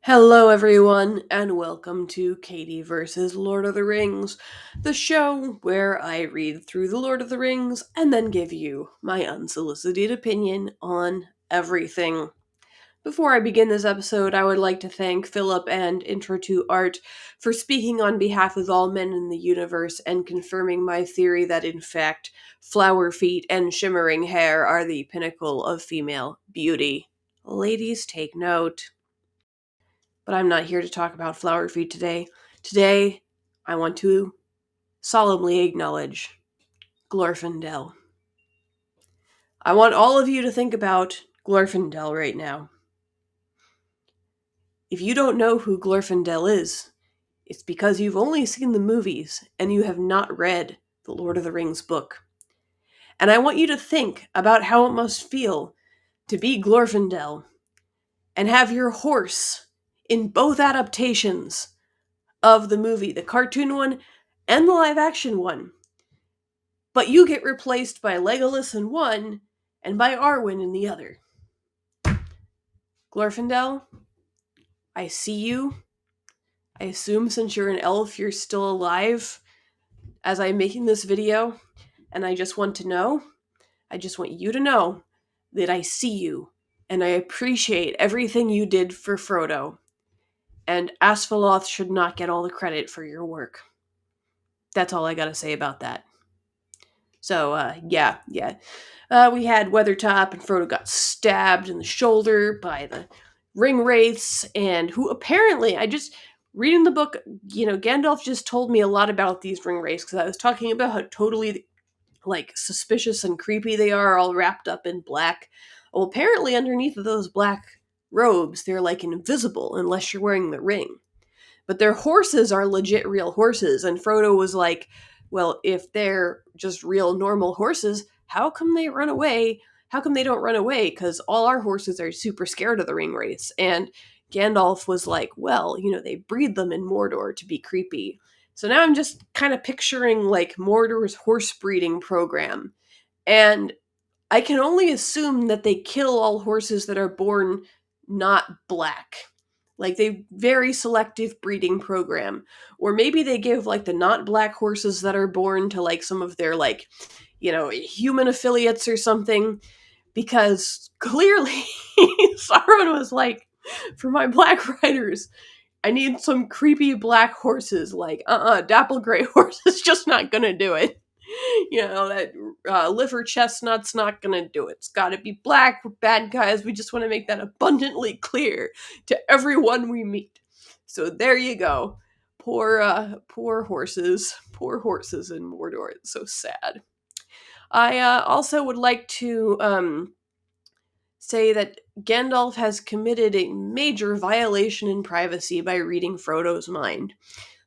Hello, everyone, and welcome to Katy versus Lord of the Rings, the show where I read through the Lord of the Rings and then give you my unsolicited opinion on everything. Before I begin this episode, I would like to thank Philip and Intro to Art for speaking on behalf of all men in the universe and confirming my theory that, in fact, flower feet and shimmering hair are the pinnacle of female beauty. Ladies, take note. But I'm not here to talk about flower feet today. Today, I want to solemnly acknowledge Glorfindel. I want all of you to think about Glorfindel right now. If you don't know who Glorfindel is, it's because you've only seen the movies and you have not read the Lord of the Rings book. And I want you to think about how it must feel to be Glorfindel and have your horse in both adaptations of the movie, the cartoon one and the live action one. But you get replaced by Legolas in one and by Arwen in the other. Glorfindel, I see you. I assume since you're an elf, you're still alive as I'm making this video. And I just want you to know that I see you and I appreciate everything you did for Frodo. And Asphalloth should not get all the credit for your work. That's all I gotta say about that. So, yeah. We had Weathertop, and Frodo got stabbed in the shoulder by the ring wraiths, and who apparently, reading the book, Gandalf just told me a lot about these ring wraiths, because I was talking about how totally, suspicious and creepy they are, all wrapped up in black. Well, apparently underneath of those black robes, they're, invisible unless you're wearing the ring. But their horses are legit real horses, and Frodo was like, well, if they're just real normal horses, how come they run away? How come they don't run away? Because all our horses are super scared of the ring wraiths. And Gandalf was like, well, they breed them in Mordor to be creepy. So now I'm just kind of picturing Mordor's horse breeding program. And I can only assume that they kill all horses that are born not black. They very selective breeding program. Or maybe they give the not black horses that are born to some of their human affiliates or something, because clearly Sauron was like, for my black riders, I need some creepy black horses. Dapple gray horse is just not gonna do it. That liver chestnut's not gonna do it. It's gotta be black. We're bad guys. We just want to make that abundantly clear to everyone we meet. So there you go. Poor horses. Poor horses in Mordor. It's so sad. I also would like to say that Gandalf has committed a major violation in privacy by reading Frodo's mind.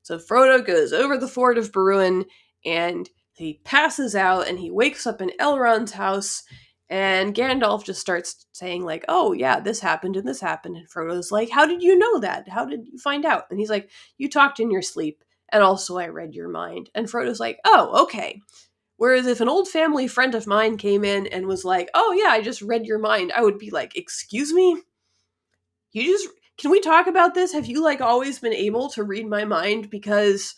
So Frodo goes over the ford of Baruin, and he passes out, and he wakes up in Elrond's house, and Gandalf just starts saying, oh, yeah, this happened, and Frodo's like, how did you know that? How did you find out? And he's like, you talked in your sleep, and also I read your mind. And Frodo's like, oh, okay. Whereas if an old family friend of mine came in and was like, oh, yeah, I just read your mind, I would be like, excuse me? Can we talk about this? Have you always been able to read my mind? Because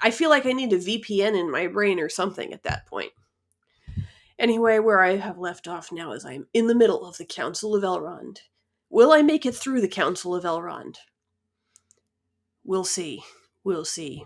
I feel like I need a VPN in my brain or something at that point. Anyway, where I have left off now is I'm in the middle of the Council of Elrond. Will I make it through the Council of Elrond? We'll see. We'll see.